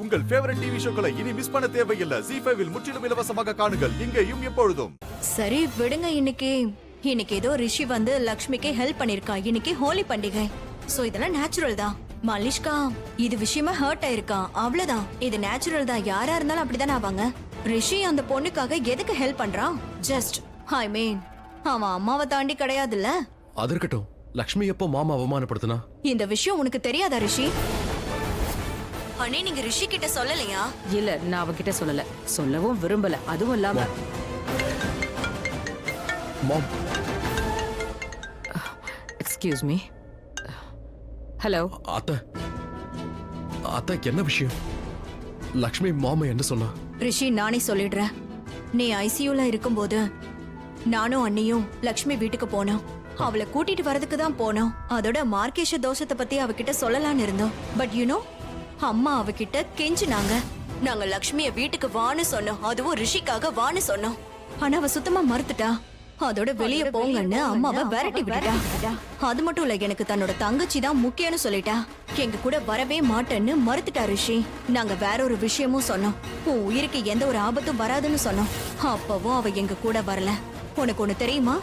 உங்கள் favourite TV ஷோக்களை இனி miss பண்ண தேவையில்லை. ZEE5 இல் முற்றிலும் இலவசமாக காணுங்கள். இங்கேயும் எப்பொழுதும். சரி விடுங்க. இன்னைக்கு ஏதோ ரிஷி வந்து லக்ஷ்மிக்கு ஹெல்ப் பண்ணிருக்கா. இன்னைக்கு ஹோலி பண்டிகை. சோ இதெல்லாம் நேச்சுரல் தான். மலிஷ்கா இது விஷயமா ஹர்ட் ஆயிருக்கா, அவ்வளவுதான். இது நேச்சுரல் தான். யாரா இருந்தாலும் அப்படிதானே ஆவாங்க. ரிஷி அந்த பொண்ணுக்காக எதுக்கு ஹெல்ப் பண்றான்? ஜஸ்ட் ஐ மீன் அவன் அம்மாவை தாண்டி கிடையாதுல்ல. அது இருக்கட்டும், லக்ஷ்மி எப்போ மாமா அவமானப்படுத்தினா? இந்த விஷயம் உனக்கு தெரியாதா ரிஷி? அண்ணே நீங்க ரிஷி கிட்ட சொல்லலையா? இல்ல, நான் அவகிட்ட சொல்லல, சொல்லவும் விரும்பல. அதுவும் இல்லாம மாம், எக்ஸ்கியூஸ் மீ. ஹலோ அத்தை. அத்தை என்ன விஷயம்? லக்ஷ்மி மாமா என்ன சொன்னா? ரிஷி நானே சொல்லிடுறேன். நீ ஐசியூல இருக்கும்போது நானும் அண்ணியும் லக்ஷ்மி வீட்டுக்கு போனோம். அவளை கூட்டிட்டு வரதுக்கு தான் போனோம். அதோட மார்க்கேஷ தோஷத்தை பத்தி அவகிட்ட சொல்லலாம்னு இருந்தோம். பட் யூனோ அம்மா அவகிட்ட கெஞ்சினாங்க. நாங்க லக்ஷ்மிய வீட்டுக்கு வான்னு சொன்னோம், அதுவும் ரிஷிக்காக வான்னு சொன்னோம். ஆனா அவ சுத்தமா மறுத்துட்டா. அதோட வெளிய போங்கன்னு அம்மாவை விரட்டி விட்டுட்டா. அது மட்டும் இல்ல, எனக்கு தன்னோட தங்கச்சி தான் முக்கியம்னு சொல்லிட்டா. எங்க கூட வரவே மாட்டேன்னு மறுத்துட்டா ரிஷி. நாங்க வேற ஒரு விஷயமும் சொன்னோம். உன் உயிருக்கு எந்த ஒரு ஆபத்தும் வராதுன்னு சொன்னோம். அப்பவும் அவ எங்க கூட வரல. உனக்கு ஒண்ணு தெரியுமா?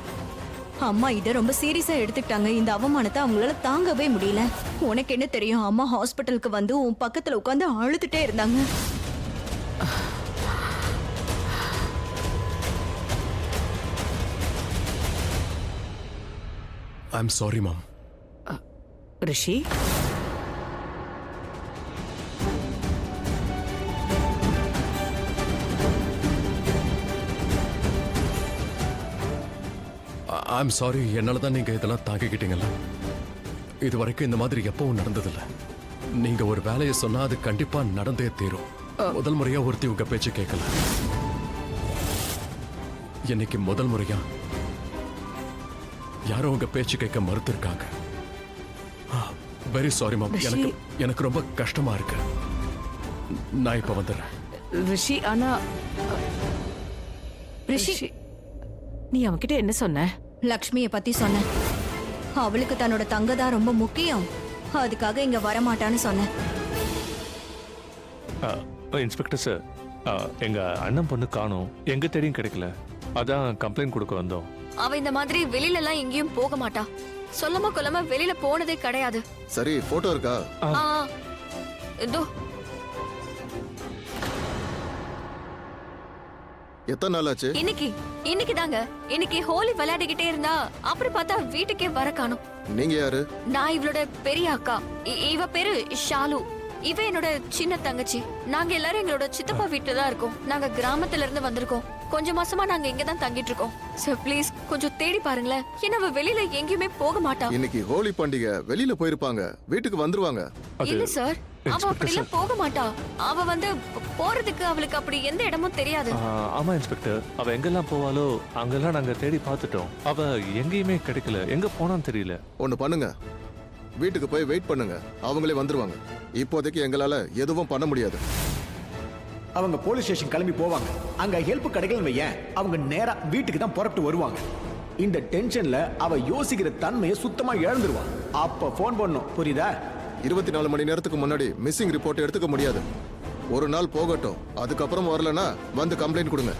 அம்மா இத ரொம்ப சீரியஸா எடுத்துக்கிட்டாங்க. இந்த அவமானத்தை அவங்களால தாங்கவே முடியல. உனக்கு என்ன தெரியும்? அம்மா ஹாஸ்பிட்டலுக்கு வந்து உன் பக்கத்துல உட்கார்ந்து அழுதுட்டே இருந்தாங்க. I'm sorry ma'am. Rishi, I'm sorry. என்னால தான் நீங்க இதெல்லாம் தாக்கிக்கிட்டீங்கல்ல. இது வரைக்கும் இந்த மாதிரி எப்பவும் நடந்ததில்ல. நீங்க ஒரு வேலையை சொன்னா அது கண்டிப்பா நடந்தே தீரும். முதல் முறையா ஒருத்தி உங்க பேச்சு கேட்கல. இன்னைக்கு முதல் முறையா யாரோ உங்க பேச்சு கேட்க மறுத்திருக்காங்க. வெரி சாரி மாம். எனக்கு ரொம்ப கஷ்டமா இருக்கு. நான் இப்ப வந்துடுறேன். ரிஷி. ஆனா ரிஷி, நீ அவன்கிட்ட என்ன சொன்ன? லக்ஷ்மிய பத்தி சொன்னேன். அவளுக்கு தன்னோட தங்க தான் ரொம்ப முக்கியம். அதுக்காக இங்க வரமாட்டான்னு சொன்னேன். இன்ஸ்பெக்டர் சார், எங்க அண்ணன் பொண்ணு காணோம். எங்க தேடியும் கிடைக்கல. அதான் கம்ப்ளைண்ட் கொடுக்க வந்தோம். அவ இந்த மாதிரி வெளியில எல்லாம் எங்கேயும் போக மாட்டா. சொல்லாம கொல்லாம வெளியில போனதே கிடையாது. சரி, போட்டோ இருக்கா? இதோ. எத்தனை நாள் ஆச்சு? இன்னைக்கு தாங்க. இன்னைக்கு ஹோலி விளையாடிக்கிட்டே இருந்தா அப்புறம் பார்த்தா வீட்டுக்கே வர காணோம். நீங்க யாரு? நான் இவளோட பெரிய அக்கா. இவ பேரு ஷாலு. இவ என்னோட சின்ன தங்கச்சி. நாங்க எல்லாரும் எங்களோட சித்தப்பா வீட்டுல தான் இருக்கோம். நாங்க கிராமத்துல இருந்து வந்திருக்கோம். கொஞ்ச மாசமா நாங்க இங்க தான் தங்கிட்டு இருக்கோம். சார் ப்ளீஸ் கொஞ்சம் தேடி பாருங்களேன். ஏன்னா அவ வெளியில எங்கேயுமே போக மாட்டா. இன்னைக்கு ஹோலி பண்டிகை, வெளியில போயிருப்பாங்க. வீட்டுக்கு வந்துருவாங்க. இல்ல சார், அவ அப்படிலாம் போக மாட்டா. அவ வந்து போறதுக்கு அவளுக்கு அப்படி எந்த இடமும் தெரியாது. ஆமா இன்ஸ்பெக்டர், அவ எங்கெல்லாம் போவாளோ அங்கெல்லாம் நாங்க தேடி பார்த்துட்டோம். அவ எங்கேயுமே கிடைக்கல. எங்க போனான்னு தெரியல. ஒண்ணு பண்ணுங்க, வீட்டுக்கு போய் வெயிட் பண்ணுங்க. அவங்களே வந்துருவாங்க. இப்போதைக்கு எங்களால எதுவும் பண்ண முடியாது. அவங்க போலீஸ் ஸ்டேஷன் கிளம்பி போவாங்க. அங்க ஹெல்ப் கிடைக்கலன்னு வையேன், அவங்க நேரா வீட்டுக்கு தான் புறப்பட்டு வருவாங்க. இந்த டென்ஷன்ல அவ யோசிக்கிற தன்மையை சுத்தமா இழந்துருவான். அப்ப போன் பண்ணும், புரியுதா? 24 மணி நேரத்துக்கு முன்னாடி மிஸ்ஸிங் ரிப்போர்ட் எடுத்துக்க முடியாது. ஒரு நாள் போகட்டும், அதுக்கப்புறம் வரலனா வந்து கம்ப்ளைண்ட் கொடுங்க.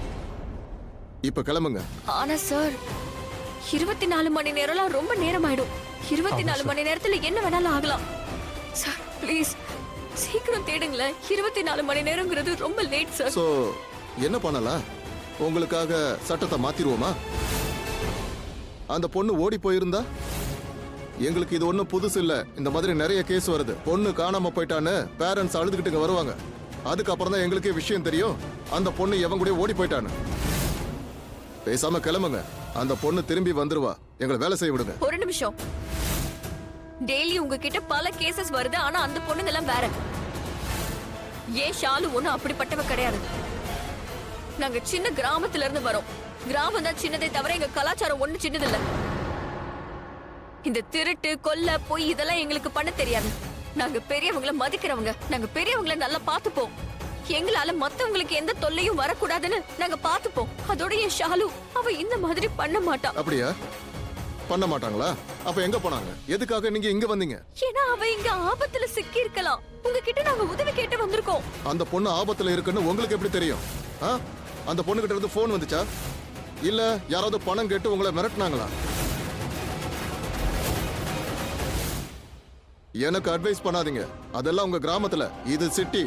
இப்ப கிளம்புங்க. ஆனா சார், 24 மணி நேரம்லாம் ரொம்ப நேரம் ஆயிடும். 24 மணி நேரத்துல என்ன வேணாலும் ஆகலாம். சார் ப்ளீஸ் சீக்கிரம் தேடுங்களேன். 24 மணி நேரம்ங்கிறது ரொம்ப லேட் சார். சோ என்ன பண்ணலாம்? உங்களுக்காக சட்டத்தை மாத்திருவோமா? அந்த பொண்ணு ஓடி போயிருந்தா? எங்களுக்கு இது ஒன்றும் புதுசு இல்ல. இந்த மாதிரி நிறைய கேஸ் வருது. பொண்ணு காணாம போயிட்டான்னு பேரண்ட்ஸ் அழுதுகிட்டு வருவாங்க. அதுக்கப்புறம் தான் எங்களுக்கே விஷயம் தெரியும் அந்த பொண்ணு எவன் கூட ஓடி போயிட்டான்னு. பேசாம கிளம்புங்க. அந்த பொண்ணு திரும்பி வந்துருவா. எங்களை வேலை செய்ய விடுங்க. ஒரு நிமிஷம். டெய்லி உங்ககிட்ட பல கேசஸ் வருது, ஆனா அந்த பொண்ணுங்க எல்லாம் வேற. ஏன் ஷாலு ஒண்ணு அப்படிப்பட்டவ கிடையாது. நாங்க சின்ன கிராமத்துல இருந்து வரோம். கிராமம் தான் சின்னதே தவிர எங்க கலாச்சாரம் ஒண்ணு சின்னது இல்ல. இந்த திருட்டு கொல்ல பொய் இதெல்லாம் எங்களுக்கு பண்ண தெரியாது. நாங்க பெரியவங்கள மதிக்கிறவங்க. நாங்க பெரியவங்கள நல்லா பாத்துப்போம். எங்களால மத்தவங்களுக்கு எந்த தொல்லையும் வரக்கூடாதுன்னு நாங்க பாத்துப்போம். அதோட என் ஷாலு அவ இந்த மாதிரி பண்ண மாட்டா. அப்படியா? பண்ண மாட்டாங்களா? அப்ப எங்க போனாங்க? எதுக்காக நீங்க இங்க வந்தீங்க? ஏன்னா அவ இங்க ஆபத்துல சிக்கி இருக்கலாம். உங்ககிட்ட நாங்க உதவி கேட்டு வந்திருக்கோம். அந்த பொண்ணு ஆபத்துல இருக்குன்னு உங்களுக்கு எப்படி தெரியும்? ஆ? அந்த பொண்ணு கிட்ட இருந்து போன் வந்துச்சா? இல்ல யாராவது பணம் கேட்டு உங்களை மிரட்டினாங்களா? எனக்கு அட்வைஸ் பண்ணாதீங்க. அதெல்லாம் உங்க கிராமத்துல. இது சிட்டி.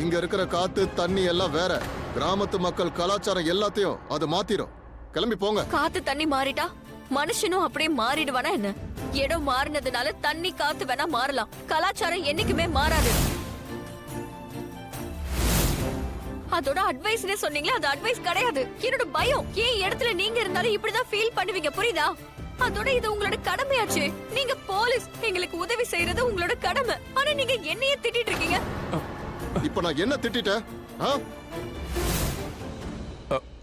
இங்க இருக்கிற காத்து தண்ணி எல்லாம் வேற. கிராமத்து மக்கள் கலாச்சாரம் எல்லாத்தையும் அது மாத்திரும். கிளம்பி போங்க. காத்து தண்ணி மாறிட்டா மனுஷனும் அப்படியே மாறிடுவானா என்ன? இடம் மாறினதுனால தண்ணி காத்து வேணா மாறலாம், கலாச்சாரம் என்னைக்குமே மாறாது. அதோட அட்வைஸ்னே சொன்னீங்களே, அது அட்வைஸ் கிடையாது. என்னோட பயம். ஏன் இடத்துல நீங்க இருந்தாலும் இப்படிதான் ஃபீல் பண்ணுவீங்க, புரியுதா? அதோட இது உங்களோட கடமையாச்சு. நீங்க போலீஸ், எங்களுக்கு உதவி செய்யறது உங்களோட கடமை. ஆனா நீங்க என்னையே திட்டிட்டு இருக்கீங்க. இப்ப நான் என்ன திட்டிட்டேன்? ஆ?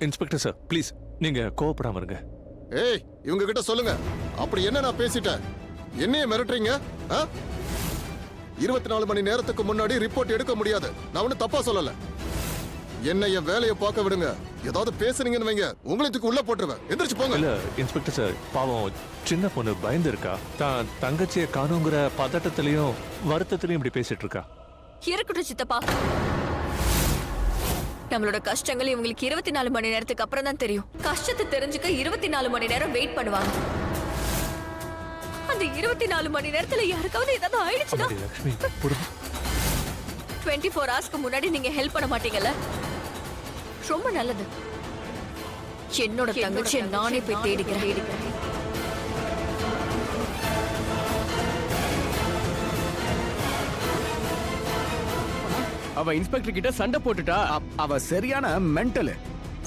இன்ஸ்பெக்டர் சார் ப்ளீஸ் நீங்க கோவப்படாம இருங்க. ஏய், இவங்க கிட்ட சொல்லுங்க. அப்படி என்ன நான் பேசிட்டேன்? என்னைய மிரட்டுறீங்க? 24 மணி நேரத்துக்கு முன்னாடி ரிப்போர்ட் எடுக்க முடியாது. நான் ஒன்னும் தப்பா சொல்லல. என்ன என் வேலையை பார்க்க விடுங்க. ஏதாவது பேசுனீங்கன்னு வைங்க, உங்களுக்கு உள்ள போட்டுருவேன். எந்திரிச்சு போங்க. இல்ல இன்ஸ்பெக்டர் சார், பாவம் சின்ன பொண்ணு பயந்து இருக்கா. தான் தங்கச்சியை காணுங்கிற பதட்டத்திலையும் வருத்தத்திலையும் இப்படி பேசிட்டு இருக்கா. இருக்கட்டும் சித்தப்பா. நம்மளோட கஷ்டங்கள் இவங்களுக்கு 24 மணி நேரத்துக்கு அப்புறம் தான் தெரியும். கஷ்டத்தை தெரிஞ்சுக்க 24 மணி நேரம் வெயிட் பண்ணுவாங்க. அந்த 24 மணி நேரத்துல யாருக்காவது ஏதாவது ஆயிடுச்சுன்னா அம்மாடி லக்ஷ்மி, புரியுது. 24 ஹவர்ஸ்க்கு முன்னாடி நீங்க ஹெல்ப் பண்ண மாட்டீங்கல்ல? ரொம்ப நல்லது. என்னோட தங்கச்சியை நானே போய் தேடிக்கிறேன். அவ இன்ஸ்பெக்டர் கிட்ட சண்டை போட்டுட்டா. அவ சரியான மென்டல்.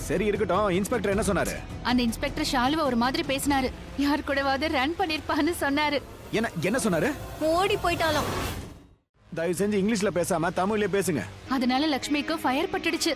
சரி இருக்கட்டும், இன்ஸ்பெக்டர் என்ன சொன்னாரு? அந்த இன்ஸ்பெக்டர் ஷாலுவ ஒரு மாதிரி பேசினாரு. யார் கூடவாவது ரன் பண்ணிருப்பான்னு சொன்னாரு. என்ன சொன்னாரு? ஓடி போயிட்டாலும். தயவு செஞ்சு இங்கிலீஷ்ல பேசாம தமிழ்லயே பேசுங்க. அதனால லக்ஷ்மிக்கு ஃபயர் பட்டுடுச்சு.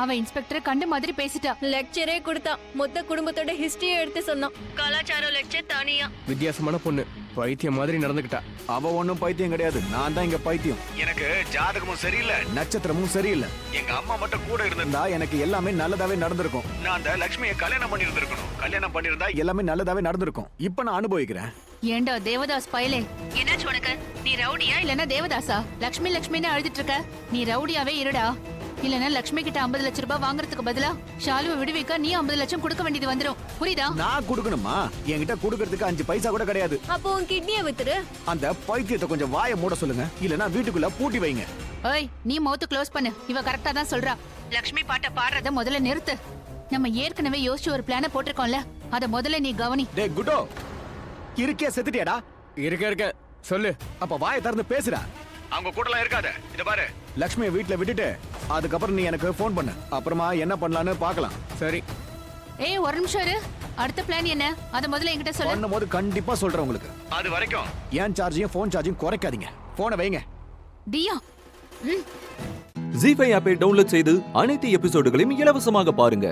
அவ இன்ஸ்பெக்டர் கண்ட மாதிரி பேசிட்டா. லெக்சரே கொடுத்தா. மொத்த குடும்பத்தோட ஹிஸ்டரியை எடுத்து சொன்னான். கலாச்சார லெக்சர் தனியா. வித்தியாசமான பொண்ணு, பைத்தியம் மாதிரி நடந்துக்கிட்டா. அவ ஒண்ணும் பைத்தியம் கிடையாது. நான் தான் இங்க பைத்தியம். எனக்கு ஜாதகமும் சரியில்லை, நட்சத்திரமும் சரியில்லை. எங்க அம்மா மட்டும் கூட இருந்திருந்தா எனக்கு எல்லாமே நல்லதாவே நடந்திருக்கும். நான் அந்த லட்சுமியை கல்யாணம் பண்ணி இருந்திருக்கணும். கல்யாணம் பண்ணிருந்தா எல்லாமே நல்லதாவே நடந்திருக்கும். இப்ப நான் அனுபவிக்கிறேன். ஏண்டா தேவதாஸ் பயலே, என்னாச்சு உனக்கு? நீ ரவுடியா இல்லனா தேவதாசா? லக்ஷ்மி லக்ஷ்மின்னு அழுதுட்டு இருக்க. நீ ரவுடியாவே இருடா. இல்லனா லக்ஷ்மி கிட்ட 50 லட்சம் ரூபாய் வாங்குறதுக்கு பதிலா ஷாலுவை விடுவிக்க நீ 50 லட்சம் கொடுக்க வேண்டியது வந்துரும். புரியுதா? நான் கொடுக்கணுமா? என்கிட்ட கொடுக்கறதுக்கு 5 பைசா கூட கிடையாது. அப்போ உன் கிட்னியை வித்துரு. அந்த பைத்தியத்தை கொஞ்சம் வாயை மூட சொல்லுங்க, இல்லனா வீட்டுக்குள்ள பூட்டி வைங்க. ஏய், நீ மவுத் க்ளோஸ் பண்ணு. இவ கரெக்டா தான் சொல்றா. லக்ஷ்மி பாட்ட பாடுறத முதல்ல நிறுத்து. நம்ம ஏற்கனவே யோசிச்சு ஒரு பிளான போட்டிருக்கோம்ல, அத முதல்ல நீ கவனி. டேய் குட்டோ, இருக்கியா செத்துட்டியாடா? இருக்க சொல்லு. அப்ப வாயை திறந்து பேசுடா. அவங்க கூடலாம் இருக்காத. இத பாரு, லக்ஷ்மியை வீட்ல விட்டுட்டு அதுக்கப்புறம் நீ எனக்கு ஃபோன் பண்ணு. அப்புறமா என்ன பண்ணலாம்னு பார்க்கலாம். சரி. ஏய், ஒரு நிமிஷம் இரு. அடுத்த பிளான் என்ன? அத முதல்ல என்கிட்ட சொல்லு. பண்ணும்போது கண்டிப்பா சொல்றேன் உங்களுக்கு. அது வரைக்கும் ஏன் சார்ஜையும் ஃபோன் சார்ஜையும் குறைக்காதீங்க. போனை வைங்க. டியா. ஜீ5 ஆப்பை டவுன்லோட் செய்து அனைத்து எபிசோடுகளையும் இலவசமாக பாருங்க.